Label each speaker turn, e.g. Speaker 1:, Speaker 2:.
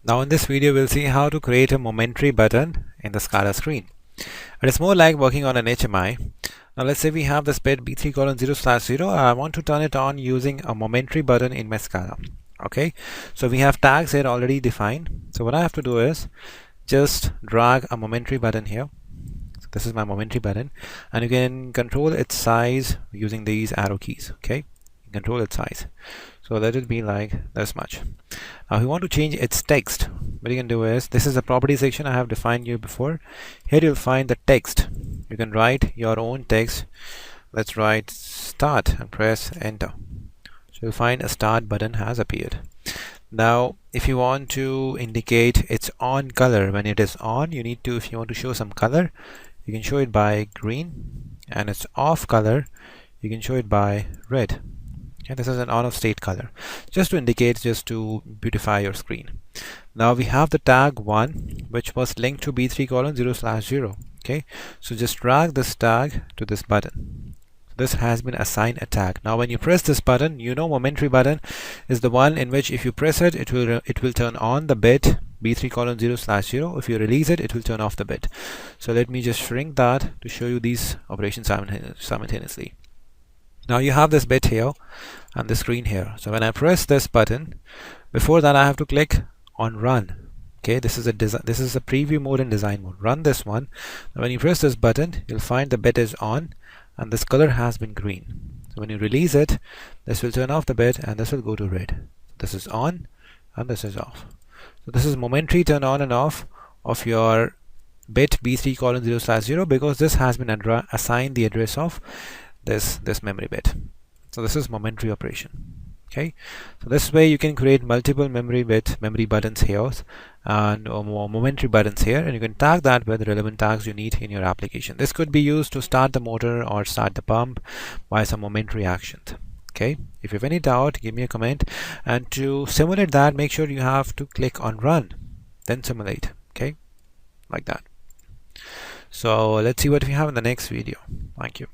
Speaker 1: Now in this video we'll see how to create a momentary button in the SCADA screen. It is more like working on an HMI. Now let's say we have this bit B3:0/0. I want to turn it on using a momentary button in my SCADA. Okay, so we have tags here already defined. So what I have to do is just drag a momentary button here. So this is my momentary button, and you can control its size using these arrow keys. Okay, you can control its size. So let it be like this much. Now if you want to change its text, what you can do is, this is a property section I have defined you before. Here you'll find the text. You can write your own text. Let's write start and press enter. So you'll find a start button has appeared. Now if you want to indicate its on color, when it is on, you need to, if you want to show some color, you can show it by green, and its off color you can show it by red. Okay, this is an on-off state color, just to indicate, just to beautify your screen. Now we have the tag 1, which was linked to B3:0/0. Okay, so just drag this tag to this button. This has been assigned a tag. Now when you press this button, you know momentary button is the one in which if you press it, it will turn on the bit B3:0/0. If you release it, it will turn off the bit. So let me just shrink that to show you these operations simultaneously. Now you have this bit here and the screen here. So when I press this button, before that I have to click on run. Okay, this is a preview mode and design mode. Run this one. Now when you press this button, you'll find the bit is on and this color has been green. So when you release it, this will turn off the bit and this will go to red. This is on and this is off. So this is momentary turn on and off of your bit B3:0/0, because this has been assigned the address of this memory bit. So this is momentary operation. Okay, so this way you can create multiple memory buttons here and momentary buttons here, and you can tag that with relevant tags you need in your application. This could be used to start the motor or start the pump by some momentary actions. Okay, if you have any doubt, give me a comment, and to simulate that, make sure you have to click on run, then simulate. Okay, like that. So let's see what we have in the next video. Thank you.